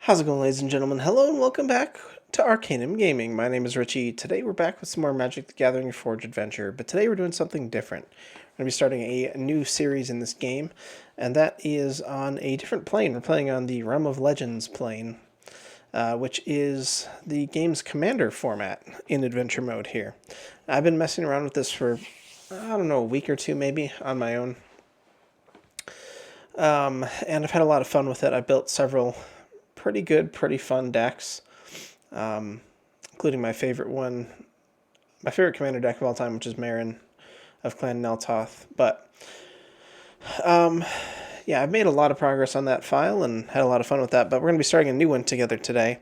How's it going, ladies and gentlemen? Hello and welcome back to Arcanum Gaming. My name is Richie. Today we're back with some more Magic the Gathering Forge Adventure, but today we're doing something different. We're going to be starting a new series in this game, and that is on a different plane. We're playing on the Realm of Legends plane, which is the game's commander format in adventure mode here. I've been messing around with this for, I don't know, a week or two maybe on my own. And I've had a lot of fun with it. I built several pretty good, pretty fun decks, including my favorite commander deck of all time, which is Marin of Clan Neltoth. But yeah, I've made a lot of progress on that file and had a lot of fun with that. But we're going to be starting a new one together today.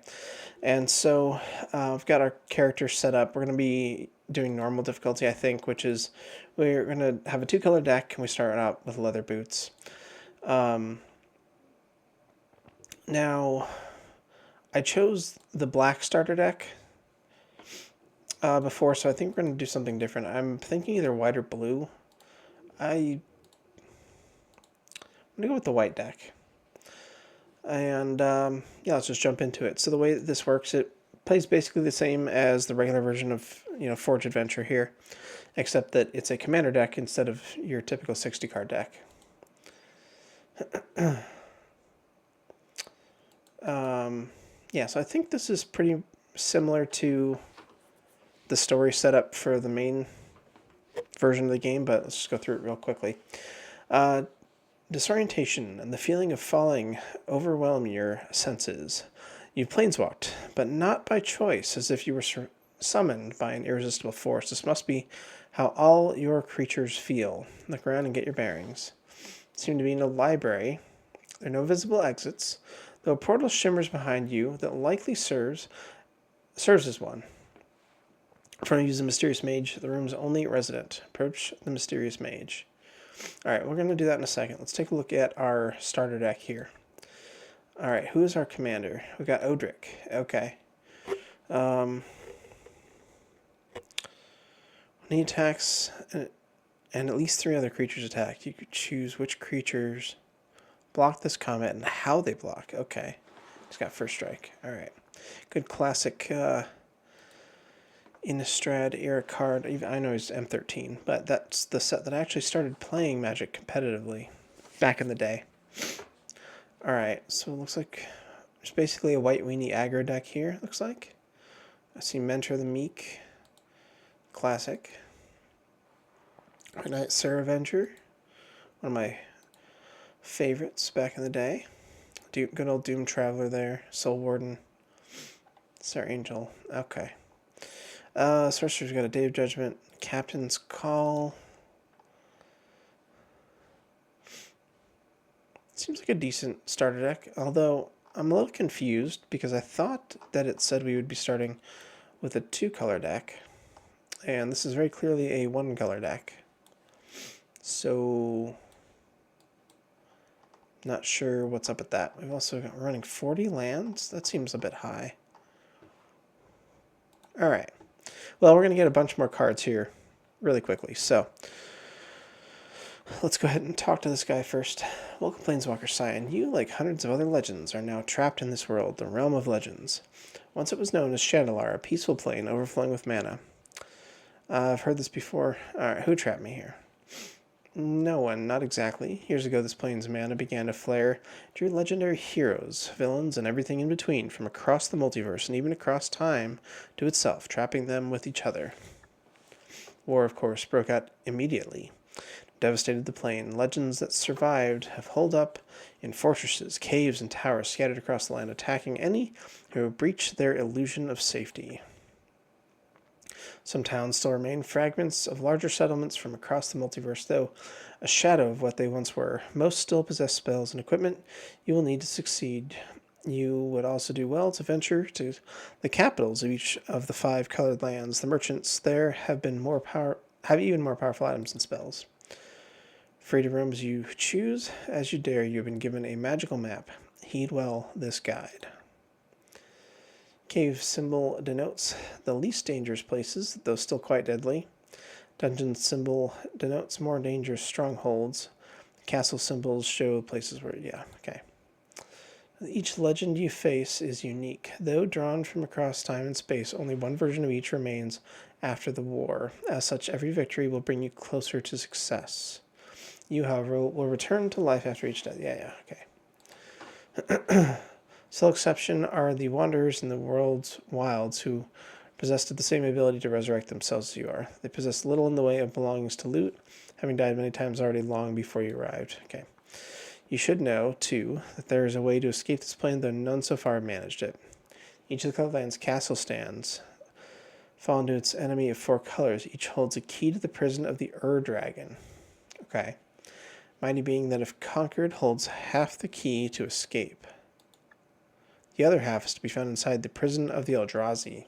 And so I've got our characters set up. We're going to be doing normal difficulty, I think, which is we're going to have a two-color deck, and we start out with leather boots. Now, I chose the black starter deck before, so I think we're going to do something different. I'm thinking either white or blue. I'm going to go with the white deck. And yeah, let's just jump into it. So the way that this works, it plays basically the same as the regular version of Forge Adventure here, except that it's a commander deck instead of your typical 60-card deck. Yeah, so I think this is pretty similar to the story setup for the main version of the game, but let's just go through it real quickly. Disorientation and the feeling of falling overwhelm your senses. You've planeswalked, but not by choice, as if you were summoned by an irresistible force. This must be how all your creatures feel. Look around and get your bearings. You seem to be in a library. There are no visible exits, though a portal shimmers behind you that likely serves as one. In front of you is a mysterious mage, the room's only resident. Approach the mysterious mage. Alright, we're going to do that in a second. Let's take a look at our starter deck here. Alright, who is our commander? We've got Odric. Okay. When he attacks, and at least 3 other creatures attack, you could choose which creatures block this combat and how they block. Okay. He's got first strike. Alright. Good classic Innistrad era card. I know he's M13, but that's the set that I actually started playing Magic competitively back in the day. Alright, so it looks like there's basically a white weenie aggro deck here, it looks like. I see Mentor the Meek. Classic. Knight Saravenger. One of my favorites back in the day. Good old Doom Traveler there. Soul Warden. Sir Angel. Okay. Sorcerer's got a Day of Judgment. Captain's Call. Seems like a decent starter deck, although I'm a little confused because I thought that it said we would be starting with a 2-color deck, and this is very clearly a 1-color deck. So not sure what's up with that. We've also got running 40 lands. That seems a bit high. All right. Well, we're going to get a bunch more cards here really quickly. So let's go ahead and talk to this guy first. Welcome, Planeswalker Scion. You, like hundreds of other legends, are now trapped in this world, the realm of legends. Once it was known as Shandalar, a peaceful plane overflowing with mana. I've heard this before. All right, who trapped me here? No one, not exactly. Years ago, this plane's mana began to flare, drew legendary heroes, villains, and everything in between from across the multiverse and even across time to itself, trapping them with each other. War, of course, broke out immediately. Devastated the plane. Legends that survived have holed up in fortresses, caves, and towers scattered across the land, attacking any who breach their illusion of safety. Some towns still remain, fragments of larger settlements from across the multiverse, though a shadow of what they once were. Most still possess spells and equipment you will need to succeed. You would also do well to venture to the capitals of each of the 5 colored lands. The merchants there have even more powerful items and spells. Free to roam as you choose, as you dare. You have been given a magical map. Heed well this guide. Cave symbol denotes the least dangerous places, though still quite deadly. Dungeon symbol denotes more dangerous strongholds. Castle symbols show places where, yeah, okay. Each legend you face is unique. Though drawn from across time and space, only one version of each remains after the war. As such, every victory will bring you closer to success. You, however, will return to life after each death. Yeah, okay. Sole exception are the wanderers in the world's wilds who possessed the same ability to resurrect themselves as you are. They possess little in the way of belongings to loot, having died many times already long before you arrived. Okay. You should know, too, that there is a way to escape this plane, though none so far have managed it. Each of the Cloudlands castle stands fall into its enemy of 4 colors. Each holds a key to the prison of the Dragon. Okay. Mighty being that if conquered holds half the key to escape. The other half is to be found inside the prison of the Eldrazi.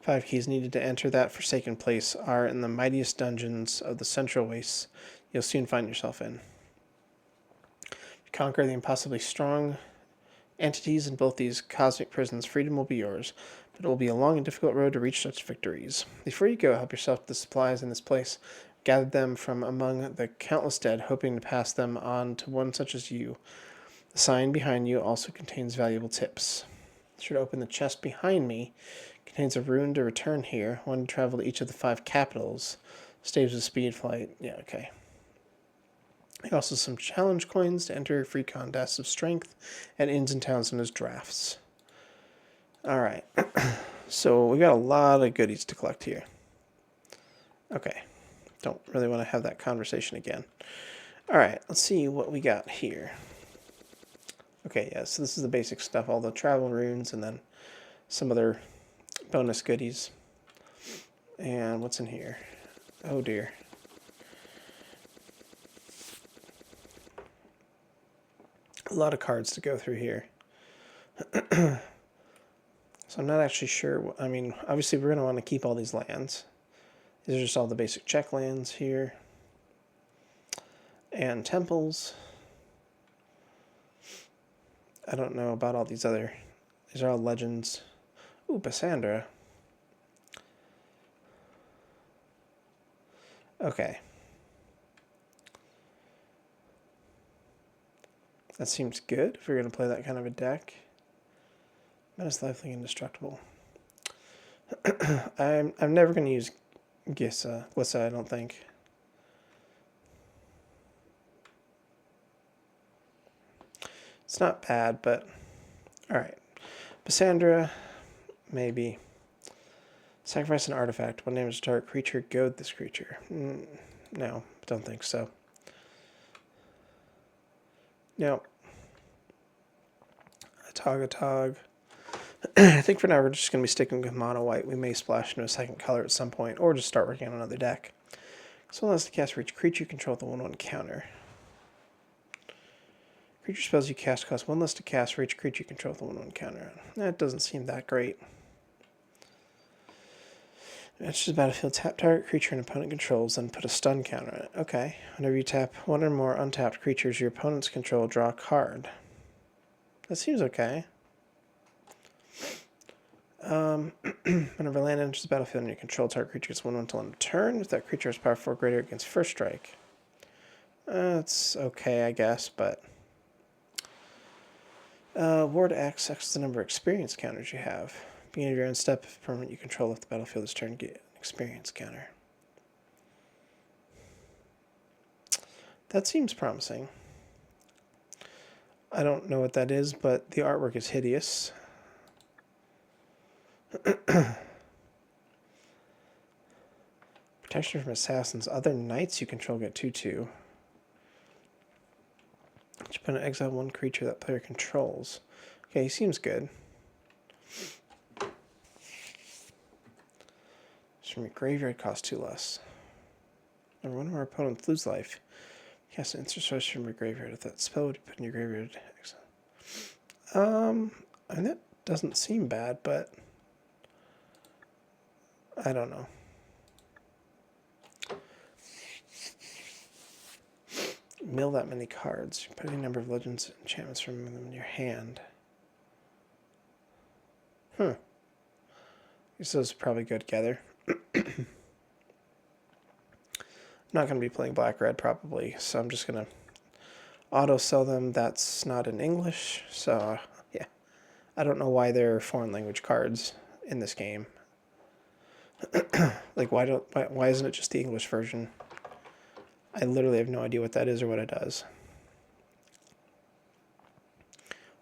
5 keys needed to enter that forsaken place are in the mightiest dungeons of the central wastes you'll soon find yourself in. Conquer the impossibly strong entities in both these cosmic prisons, freedom will be yours, but it will be a long and difficult road to reach such victories. Before you go, help yourself to the supplies in this place. Gather them from among the countless dead, hoping to pass them on to one such as you. The sign behind you also contains valuable tips. Should open the chest behind me. Contains a rune to return here, one to travel to each of the 5 capitals. Staves of speed flight. Yeah, okay. Also some challenge coins to enter free contests of strength at inns and towns known as drafts. Alright, so we got a lot of goodies to collect here. Okay, don't really want to have that conversation again. Alright, let's see what we got here. Okay, yeah, so this is the basic stuff, all the travel runes and then some other bonus goodies. And what's in here? Oh dear. A lot of cards to go through here. So I'm not actually sure. I mean, obviously we're going to want to keep all these lands. These are just all the basic check lands here. And temples. I don't know about all these other. These are all legends. Ooh, Cassandra. Okay. That seems good if we're going to play that kind of a deck. Menace, Lifelink, Indestructible. I'm never going to use Glissa, I don't think. It's not bad, but alright. Cassandra, maybe. Sacrifice an artifact. One name is target creature. Goad this creature. No, don't think so. No. A tog. I think for now we're just going to be sticking with mono white. We may splash into a second color at some point, or just start working on another deck. So one less to cast for each creature you control with the 1/1 counter. Creature spells you cast cost 1 less to cast for each creature you control with the 1/1 counter. That doesn't seem that great. It's just battlefield. Tap target creature an opponent controls, then put a stun counter on it. Okay. Whenever you tap one or more untapped creatures your opponents control, draw a card. That seems okay. Whenever land enters the battlefield and your control target creature gets 1/1 until end of turn, if that creature is power 4 greater against first strike. It's okay, I guess, but Ward X is the number of experience counters you have. Beginning of your own step, if permanent you control left the battlefield this turn, get an experience counter. That seems promising. I don't know what that is, but the artwork is hideous. Protection from assassins. Other knights you control get 2/2. Each opponent exile 1 creature that player controls. Okay, he seems good. From your graveyard costs 2 less. Whenever one of our opponents lose life, cast an instant source from your graveyard. If that spell would put in your graveyard, exile. I mean, that doesn't seem bad, but I don't know. Mill that many cards. Put any number of legends and enchantments from them in your hand. I guess those probably go together. I'm not going to be playing black-red probably, so I'm just going to auto sell them. That's not in English, so yeah. I don't know why there are foreign language cards in this game. Like, why isn't it just the English version? I literally have no idea what that is or what it does.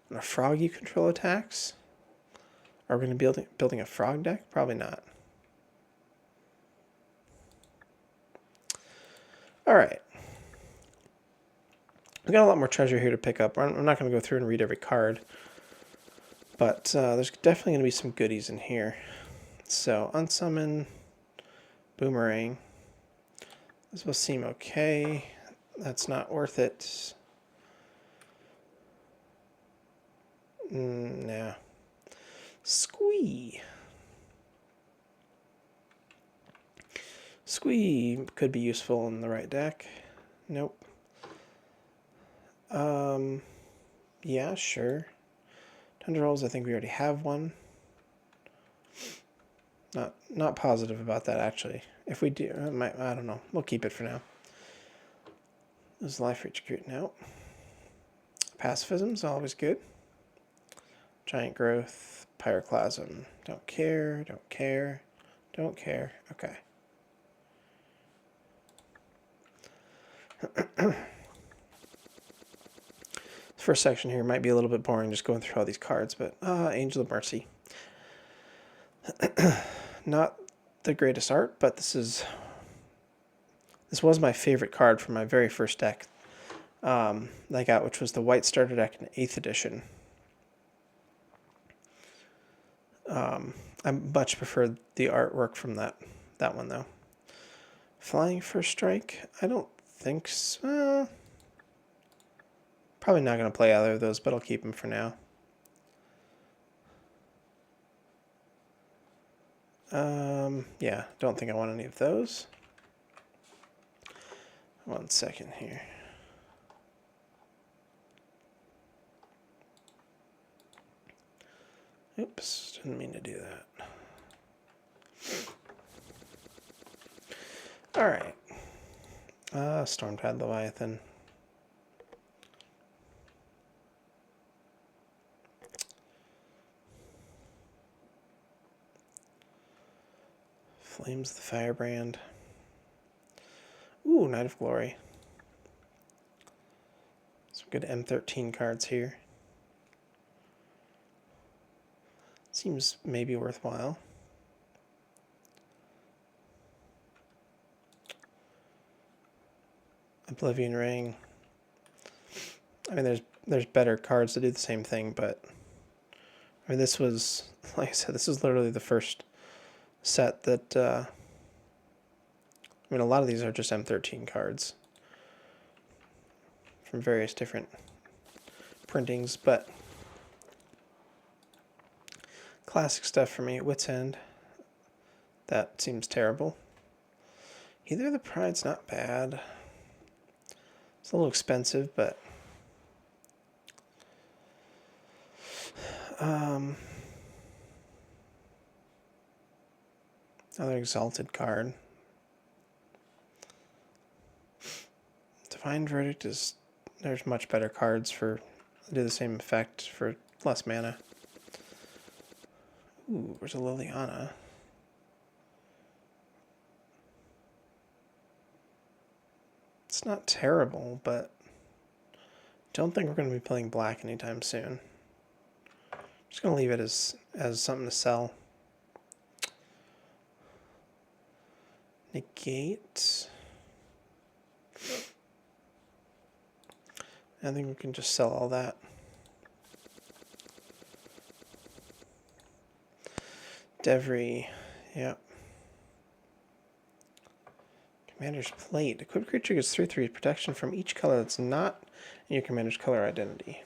When a frog you control attacks? Are we going to be building a frog deck? Probably not. Alright. We got a lot more treasure here to pick up. I'm not going to go through and read every card. But there's definitely going to be some goodies in here. So, unsummon, boomerang. This will seem okay. That's not worth it. Nah. Squee. Squee could be useful in the right deck. Nope. Yeah, sure. Tendrils, I think we already have one. Not positive about that, actually. If we do, I don't know. We'll keep it for now. This is Life Reach Recruit now. Pacifism is always good. Giant Growth, Pyroclasm. Don't care, don't care, don't care. Okay. This first section here might be a little bit boring just going through all these cards, but Angel of Mercy. Not the greatest art, but this was my favorite card from my very first deck that I got, which was the White Starter deck in 8th edition. I much prefer the artwork from that one, though. Flying First Strike? I don't think so. Probably not going to play either of those, but I'll keep them for now. Yeah, don't think I want any of those. 1 second here. Oops, didn't mean to do that. Alright. Stormtide Leviathan. Flames the Firebrand. Ooh, Knight of Glory. Some good M13 cards here. Seems maybe worthwhile. Oblivion Ring. I mean, there's better cards that do the same thing, but I mean, this was, like I said, this is literally the first set that. I mean, a lot of these are just M13 cards from various different printings, but classic stuff for me. Wit's End. That seems terrible. Either of the Pride's not bad. It's a little expensive, but another Exalted card. Divine Verdict is, there's much better cards for do the same effect for less mana. Ooh, there's a Liliana. It's not terrible, but don't think we're going to be playing black anytime soon. Just going to leave it as something to sell. Negate. I think we can just sell all that. Devry, yep. Commander's Plate. Equipped creature gets 3/3 protection from each color that's not in your commander's color identity.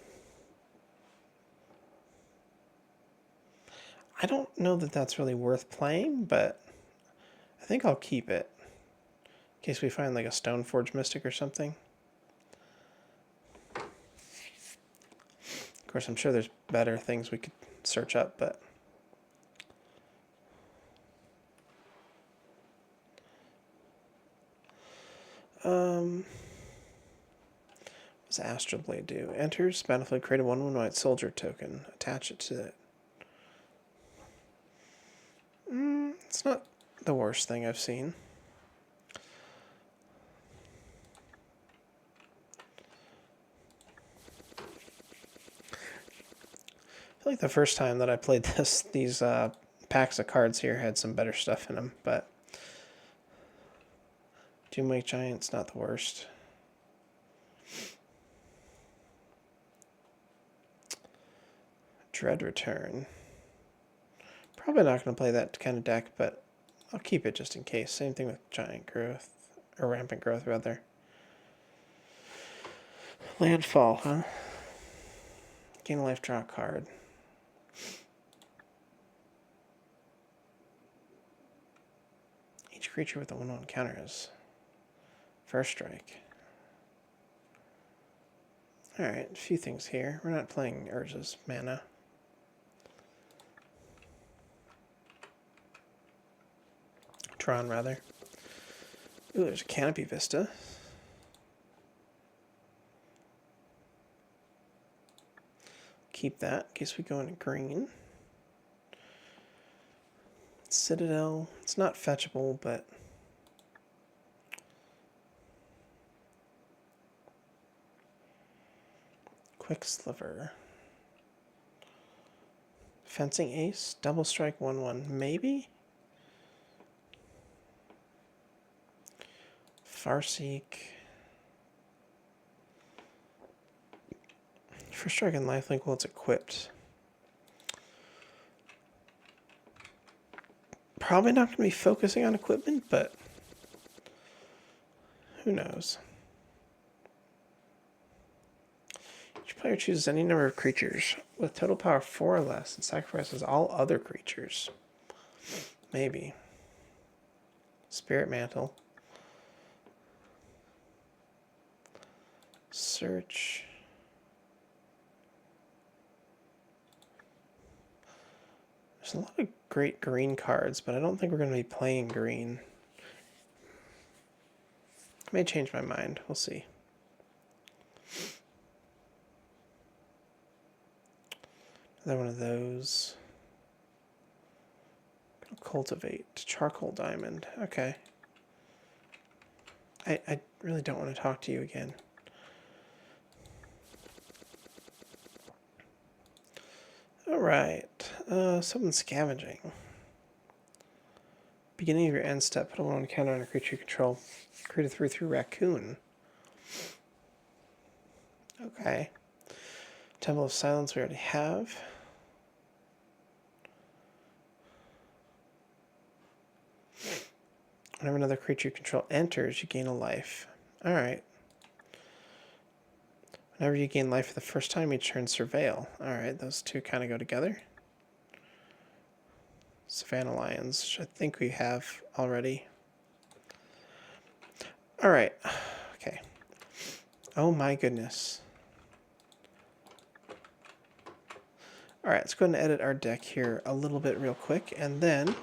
I don't know that that's really worth playing, but I think I'll keep it. In case we find like a Stoneforge Mystic or something. Of course, I'm sure there's better things we could search up, but... What does Astral Blade do? Enters battlefield, create a 1/1 white soldier token. Attach it to it. It's not the worst thing I've seen. I feel like the first time that I played this, these packs of cards here had some better stuff in them, but Doom Wake Giant's not the worst. Dread Return. Probably not going to play that kind of deck, but I'll keep it just in case. Same thing with Giant Growth, or Rampant Growth, rather. Landfall, huh? Gain a life, draw a card. Each creature with a 1/1 counter is first strike. Alright, a few things here. We're not playing Urza's mana. Tron, rather. Ooh, there's a Canopy Vista. Keep that in case we go into green. Citadel. It's not fetchable, but Quick Sliver. Fencing Ace. Double Strike 1/1. Maybe? Farseek. First strike and lifelink while it's equipped. Probably not going to be focusing on equipment, but who knows. Each player chooses any number of creatures with total power 4 or less and sacrifices all other creatures. Maybe. Spirit Mantle. Search. There's a lot of great green cards, but I don't think we're going to be playing green. I may change my mind. We'll see. Another one of those. Cultivate. Charcoal Diamond. Okay. I really don't want to talk to you again. Alright. Something scavenging. Beginning of your end step, put a 1/1 counter on a creature you control. Create a 3/3 raccoon. Okay. Temple of Silence we already have. Whenever another creature you control enters, you gain a life. Alright. Whenever you gain life for the first time, each turn surveil. Alright, those two kind of go together. Savannah Lions, which I think we have already. Alright. Okay. Oh my goodness. Alright, let's go ahead and edit our deck here a little bit real quick, and then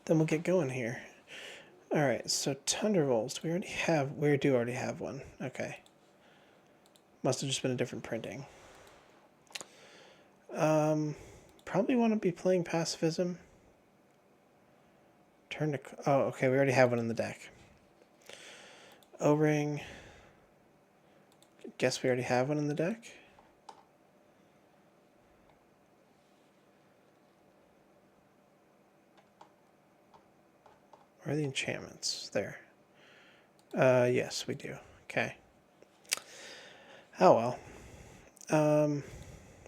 we'll get going here. Alright, so Thunderbolts, we do already have one. Okay. Must have just been a different printing. Probably want to be playing Pacifism. Oh, okay, we already have one in the deck. O-Ring. Guess we already have one in the deck. Where are the enchantments? There. Yes, we do. Okay. Oh well. How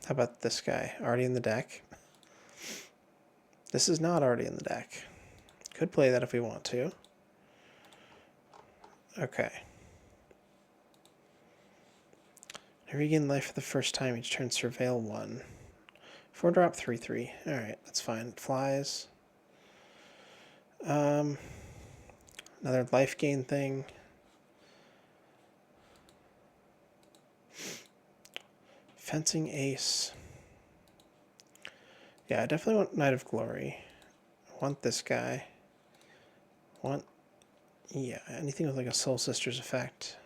about this guy? Already in the deck? This is not already in the deck. Could play that if we want to. Okay. Whenever you gain life for the first time, each turn surveil 1. 4-drop 3/3. Alright, that's fine. It flies. Another life gain thing. Fencing Ace. Yeah, I definitely want Knight of Glory. I want this guy. I want Yeah, anything with like a Soul Sisters effect.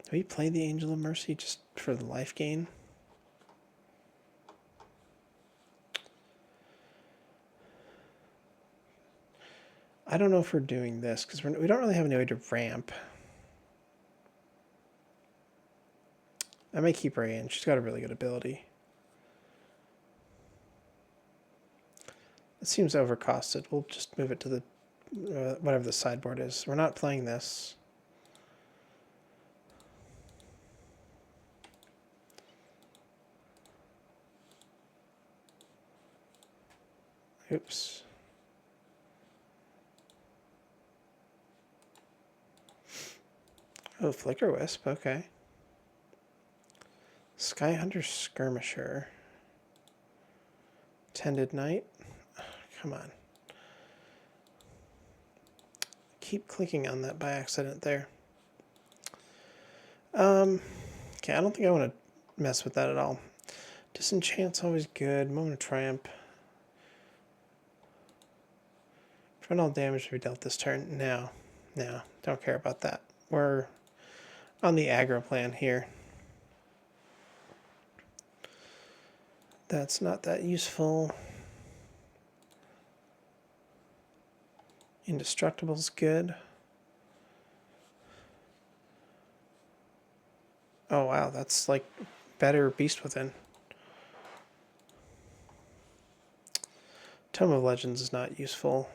Do we play the Angel of Mercy just for the life gain? I don't know if we're doing this, because we don't really have any way to ramp. I may keep her in. She's got a really good ability. It seems overcosted. We'll just move it to the whatever the sideboard is. We're not playing this. Oops. Oh, Flicker Wisp, okay. Skyhunter Skirmisher. Tended Knight. Come on. Keep clicking on that by accident there. Okay, I don't think I want to mess with that at all. Disenchant's always good. Moment of Triumph. Prevent all damage to be dealt this turn. No, don't care about that. We're on the aggro plan here. That's not that useful. Indestructible's good. Oh wow, that's like better Beast Within. Tome of Legends is not useful.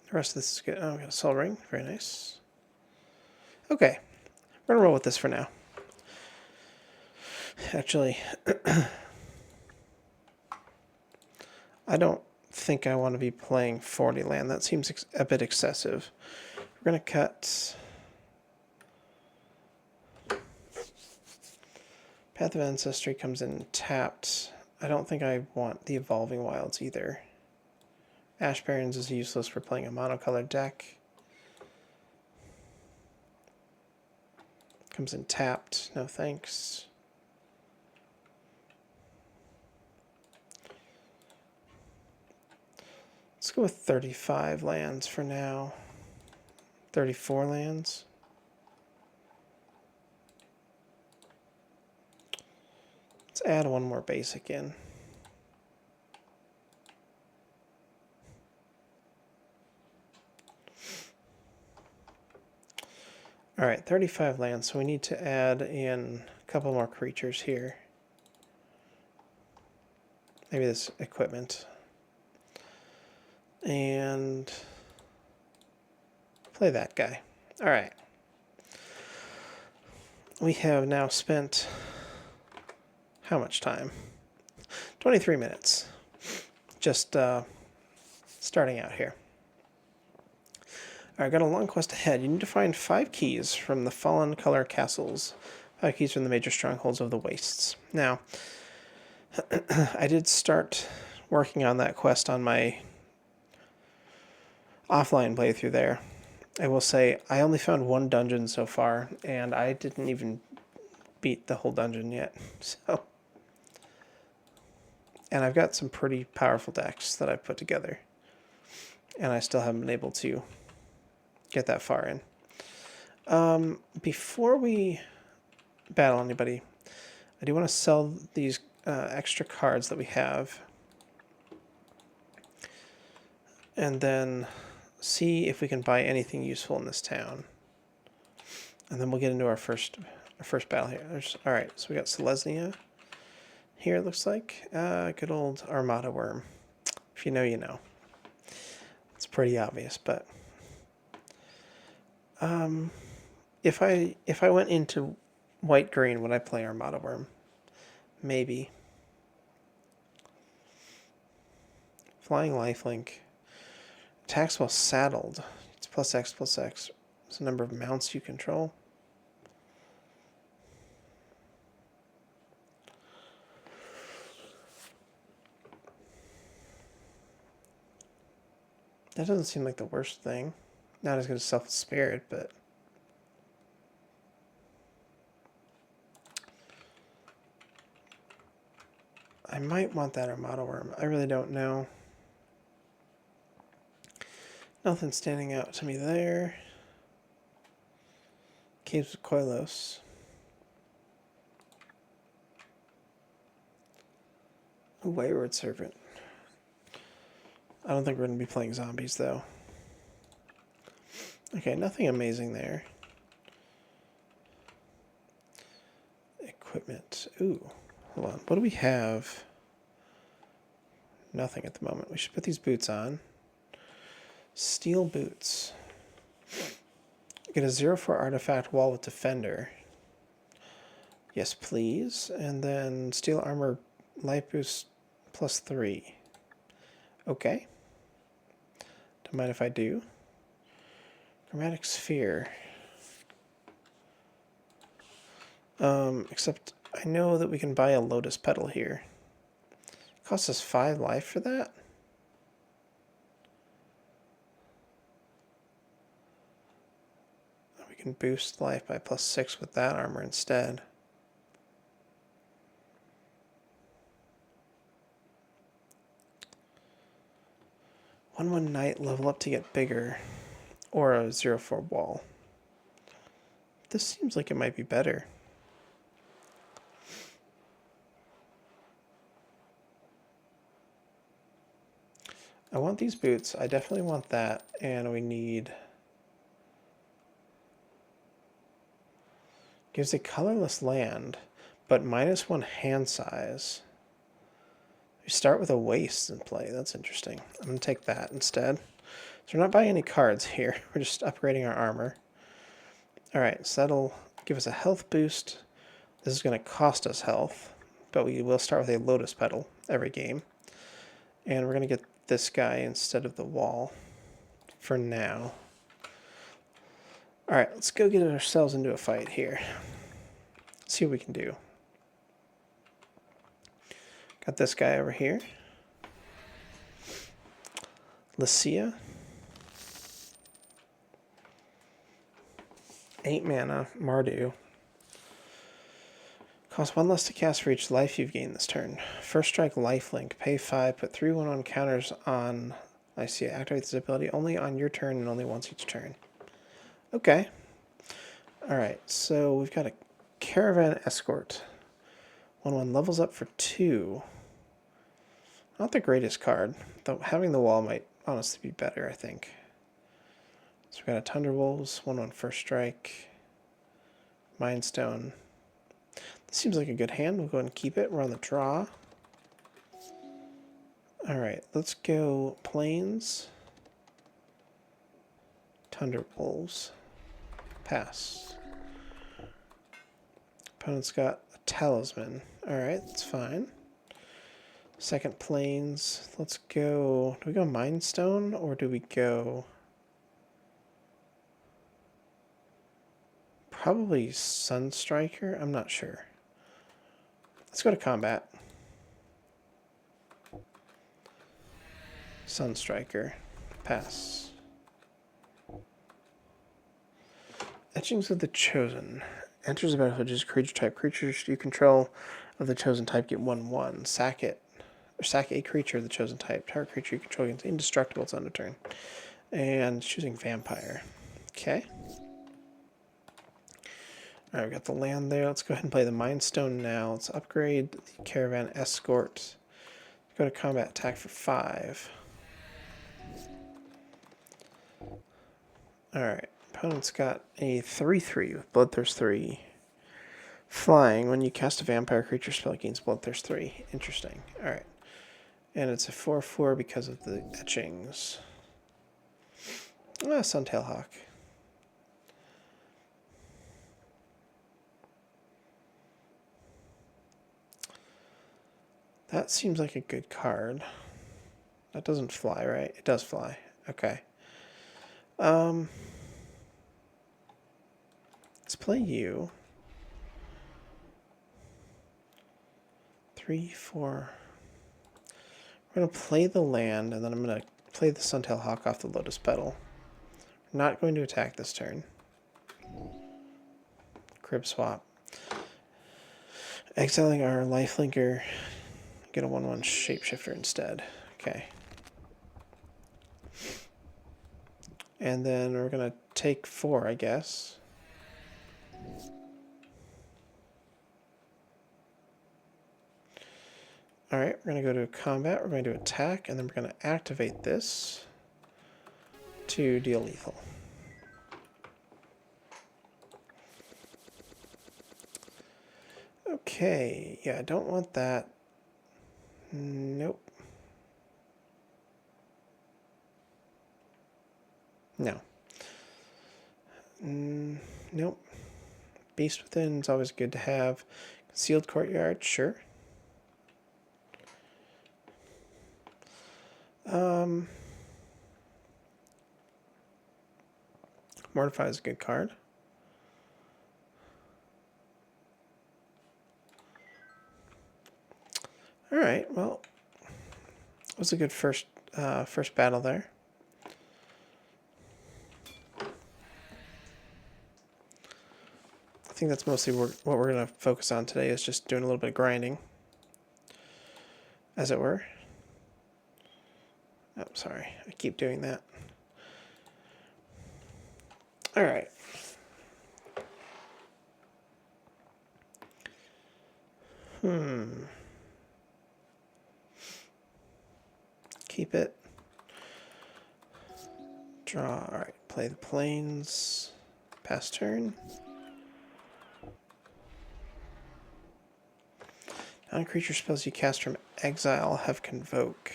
The rest of this is good. Oh, we got a Soul Ring. Very nice. Okay, we're gonna roll with this for now. Actually, I don't think I want to be playing 40 land. That seems a bit excessive. We're going to cut Path of Ancestry comes in tapped. I don't think I want the Evolving Wilds either. Ash Barrens is useless for playing a monocolored deck. Comes in tapped. No thanks. Let's go with 35 lands for now. 34 lands. Let's add one more basic in. All right, 35 lands, so we need to add in a couple more creatures here. Maybe this equipment. And play that guy. All right. We have now spent how much time? 23 minutes. Just starting out here. All right, got a long quest ahead. You need to find 5 keys from the Fallen Color Castles. 5 keys from the major strongholds of the Wastes. Now, I did start working on that quest on my offline playthrough there. I will say I only found 1 dungeon so far, and I didn't even beat the whole dungeon yet. So, and I've got some pretty powerful decks that I've put together, and I still haven't been able to get that far in. Before we battle anybody, I do want to sell these extra cards that we have, and then see if we can buy anything useful in this town. And then we'll get into our first battle here. All right, so we got Selesnya here, it looks like. Good old Armada Worm. If you know, you know. It's pretty obvious, but if I went into white-green, would I play Armada Worm? Maybe. Flying Lifelink. Attacks while saddled. It's +X+X. It's the number of mounts you control. That doesn't seem like the worst thing. Not as good as Selfless Spirit, but I might want that Armada Worm. I really don't know. Nothing standing out to me there. Caves of Koilos. A Wayward Serpent. I don't think we're going to be playing zombies, though. Okay, nothing amazing there. Equipment. Ooh, hold on. What do we have? Nothing at the moment. We should put these boots on. Steel boots. Get a 0-4 artifact wall with defender. Yes, please. And then steel armor life boost +3. Okay. Don't mind if I do. Chromatic sphere. Except I know that we can buy a lotus petal here. It costs us 5 life for that. We can boost life by +6 with that armor instead. One knight, level up to get bigger, or a 0-4 wall. This seems like it might be better. I want these boots. I definitely want that, and we need... Gives a colorless land, but -1 hand size. We start with a waste in play. That's interesting. I'm going to take that instead. So we're not buying any cards here. We're just upgrading our armor. Alright, so that'll give us a health boost. This is going to cost us health, but we will start with a lotus petal every game. And we're going to get this guy instead of the wall for now. Alright, let's go get ourselves into a fight here. See what we can do. Got this guy over here. Lycia. 8 mana, Mardu. Costs 1 less to cast for each life you've gained this turn. First strike lifelink. Pay 5, put 3/1 on counters on Lycia. Activate this ability only on your turn and only once each turn. Okay. Alright, so we've got a Caravan Escort. 1/1 levels up for 2. Not the greatest card, though having the wall might honestly be better, I think. So we've got a Thunderwolves, 1/1 first strike, Mind Stone. This seems like a good hand. We'll go ahead and keep it. We're on the draw. Alright, let's go Plains. Thunderwolves. Pass. Opponent's got a Talisman. Alright, that's fine. Second Plains. Let's go... Do we go Mind Stone or do we go... Probably Sunstriker? I'm not sure. Let's go to combat. Sunstriker. Pass. Etchings of the Chosen. Enters the battlefield as creature type. Creatures you control of the chosen type get 1/1. Sack it. Or sack a creature of the chosen type. Target creature you control gets indestructible its end of turn. And choosing Vampire. Okay. Alright, we got the land there. Let's go ahead and play the Mind Stone now. Let's upgrade the Caravan Escort. Go to combat attack for 5. Alright, opponent's got a 3/3 with Bloodthirst 3. Flying, when you cast a vampire creature spell, it gains Bloodthirst 3. Interesting. Alright. And it's a 4/4 because of the etchings. Ah, Suntail Hawk. That seems like a good card. That doesn't fly, right? It does fly. Okay. Let's play you. 3, 4. We're going to play the land, and then I'm going to play the Suntail Hawk off the Lotus Petal. We're not going to attack this turn. Crib swap. Exiling our lifelinker. Get a 1/1 shapeshifter instead. Okay. And then we're going to take 4, I guess. Alright, we're going to go to combat, we're going to attack, and then we're going to activate this to deal lethal. Okay, yeah, I don't want that. Nope. No. Nope. Beast Within is always good to have. Concealed Courtyard, sure. Mortify is a good card. Alright, well, it was a good first battle there. I think that's mostly what we're going to focus on today, is just doing a little bit of grinding, as it were. Oh, sorry, I keep doing that. Alright. Keep it. Draw. Alright, play the plains. Pass turn. Non-creature spells you cast from exile have Convoke.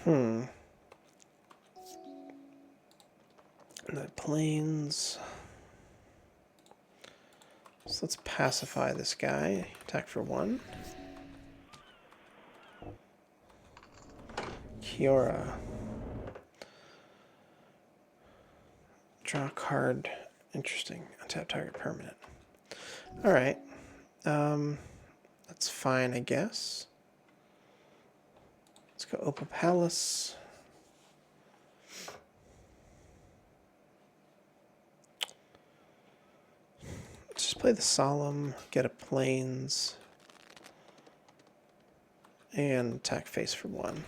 And the plains. So let's pacify this guy. Attack for 1. Kiora. Draw a card. Interesting. Untap target permanent. Alright. That's fine, I guess. Let's go Opal Palace. Let's just play the Solemn, get a Plains, and attack face for 1.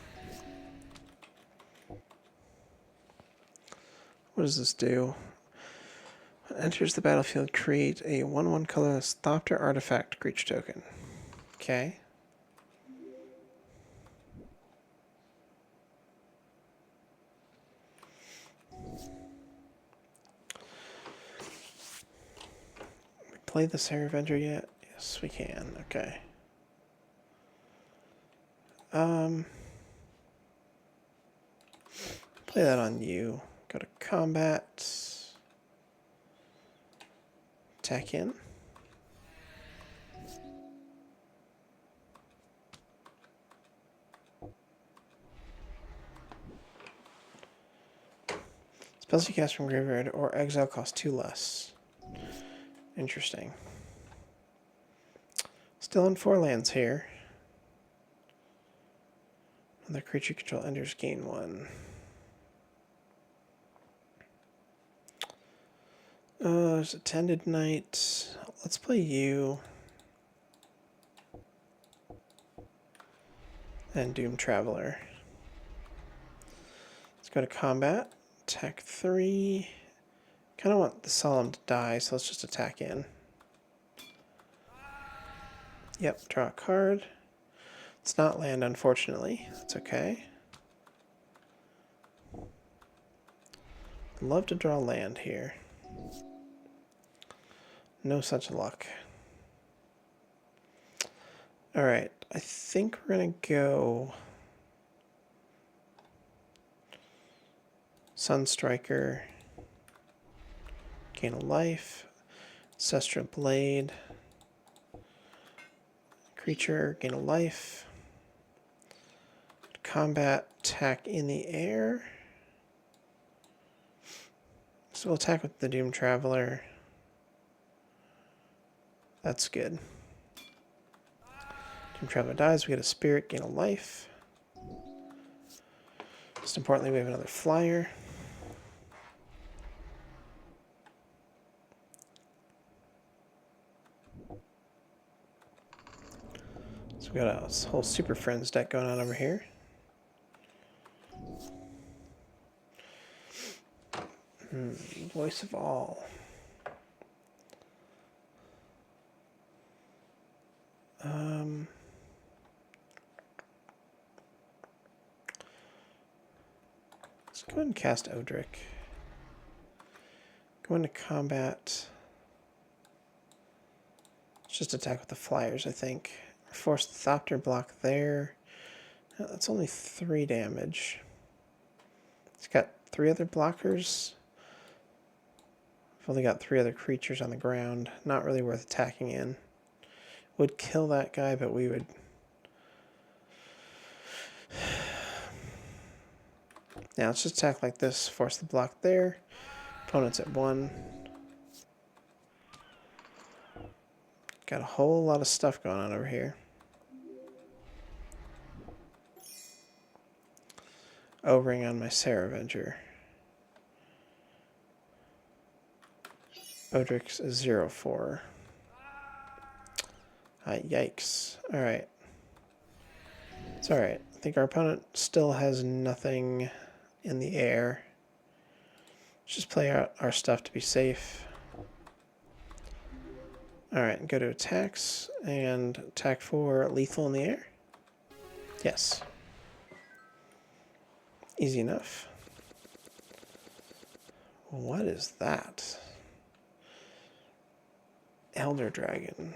What does this do? When it enters the battlefield, create a 1/1 colorless Thopter artifact creature token. Okay. Play the Sarah Avenger yet? Yes, we can. Okay. Play that on you. Go to combat. Attack in. Spells you cast from graveyard or exile cost 2 less. Interesting. Still in 4 lands here. Another creature control enters, gain 1. There's Attended Knight. Let's play you. And Doom Traveler. Let's go to combat. Attack 3. Kind of want the Solemn to die, so let's just attack in. Yep, draw a card. It's not land, unfortunately. That's okay. I'd love to draw land here. No such luck. Alright, I think we're going to go Sunstriker, gain a life, Ancestral Blade, creature, gain a life, combat, attack in the air. So we'll attack with the Doom Traveler. That's good. Doom Traveler dies, we get a spirit, gain a life. Most importantly, we have another flyer. So So we got a whole Super Friends deck going on over here. Voice of All. Let's go ahead and cast Odric. Go into combat. Let's just attack with the flyers, I think. Force the Thopter block there. No, that's only 3 damage. It's got 3 other blockers. I've only got 3 other creatures on the ground. Not really worth attacking in. Would kill that guy, but we would... Now let's just attack like this. Force the block there. Opponent's at 1. Got a whole lot of stuff going on over here. O-ring on my Sarah Avenger. Odric's 0-4. Yikes. Alright. It's alright. I think our opponent still has nothing in the air. Let's just play out our stuff to be safe. Alright, go to attacks, and attack for lethal in the air. Yes. Easy enough. What is that? Elder Dragon.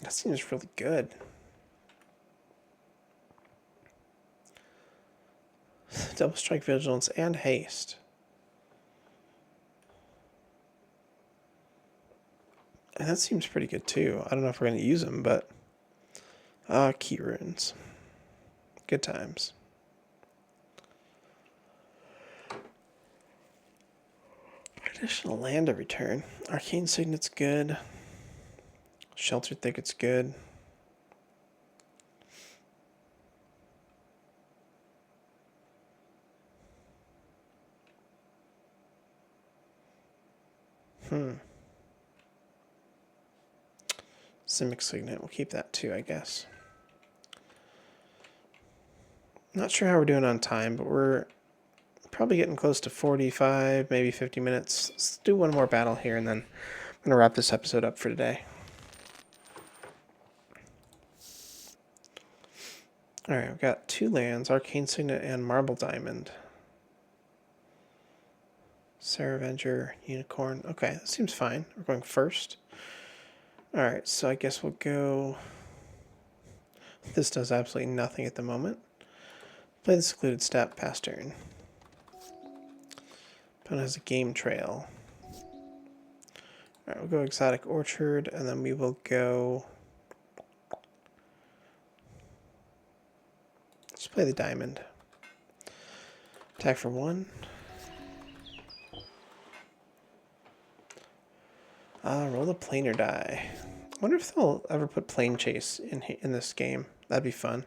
That seems really good. Double strike, vigilance, and haste. And that seems pretty good too. I don't know if we're going to use them, but... key runes. Good times. Additional land every turn. Arcane Signet's good. Sheltered Thicket's good. Simic Signet, we'll keep that too, I guess. Not sure how we're doing on time, but we're probably getting close to 45, maybe 50 minutes. Let's do one more battle here, and then I'm going to wrap this episode up for today. Alright, we've got 2 lands, Arcane Signet and Marble Diamond. Sarah Avenger, Unicorn. Okay, that seems fine. We're going first. Alright, so I guess we'll go... This does absolutely nothing at the moment. Play the Secluded Steppe, pass turn. Opponent has a Game Trail. Alright, we'll go Exotic Orchard, and then we will go... Let's play the Diamond. Attack for 1. Roll the planar die. I wonder if they'll ever put Plane Chase in this game. That'd be fun.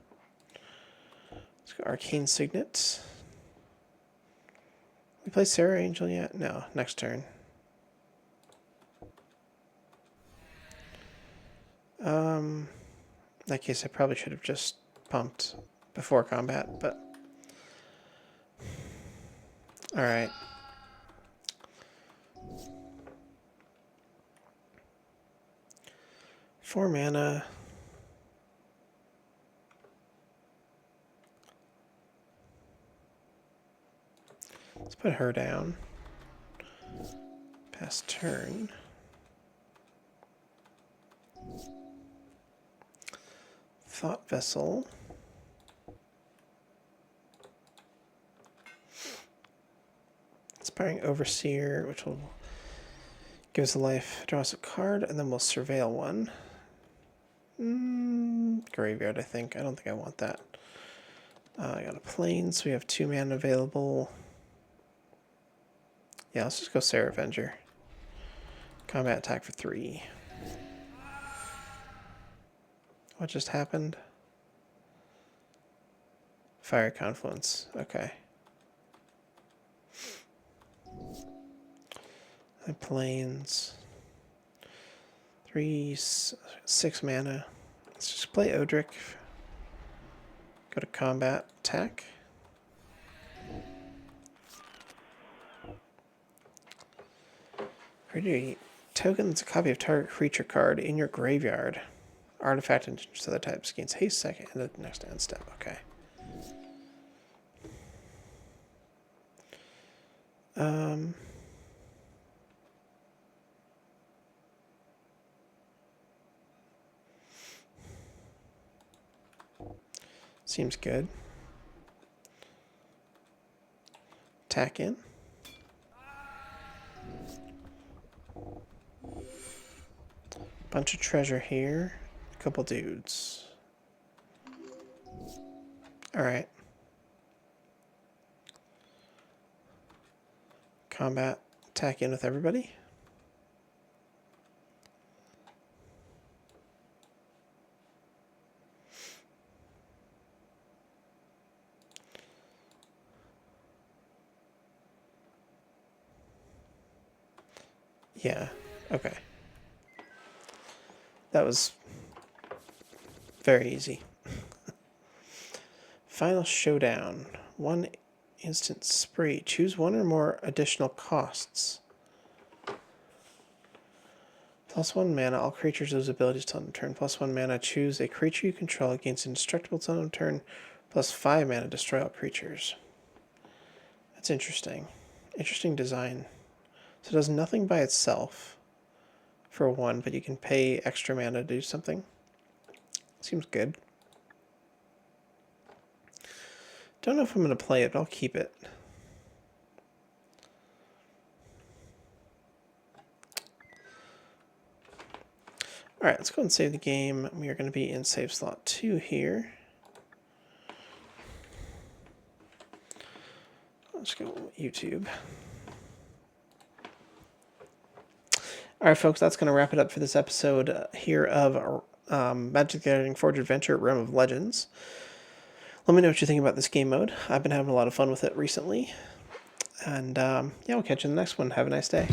Let's go Arcane Signet. We play Sarah Angel yet? No, next turn. In that case, I probably should have just pumped before combat, but... Alright. Four mana. Let's put her down. Pass turn. Thought Vessel. Inspiring Overseer, which will give us a life, draw us a card, and then we'll surveil one. Graveyard, I think. I don't think I want that. I got a plane, so we have 2 mana available. Yeah, let's just go Sarah Avenger. Combat attack for 3. What just happened? Fire Confluence. Okay. My planes. 6 mana. Let's just play Odric. Go to combat, attack. Create a token that's a copy of target creature card in your graveyard. Artifact and other types gains haste second and the next end step. Okay. Seems good. Attack in. Bunch of treasure here. A couple dudes. Alright. Combat. Attack in with everybody. Yeah, okay. That was very easy. Final showdown. 1 instant spree. Choose 1 or more additional costs. +1 mana. All creatures lose abilities till end of turn. +1 mana. Choose a creature you control against indestructible till end of turn. +5 mana. Destroy all creatures. That's interesting. Interesting design. So it does nothing by itself for 1, but you can pay extra mana to do something. Seems good. Don't know if I'm going to play it, but I'll keep it. Alright, let's go and save the game. We are going to be in save slot 2 here. Let's go YouTube. Alright folks, that's going to wrap it up for this episode here of MTG Forge Adventure Realm of Legends. Let me know what you think about this game mode. I've been having a lot of fun with it recently. And yeah, we'll catch you in the next one. Have a nice day.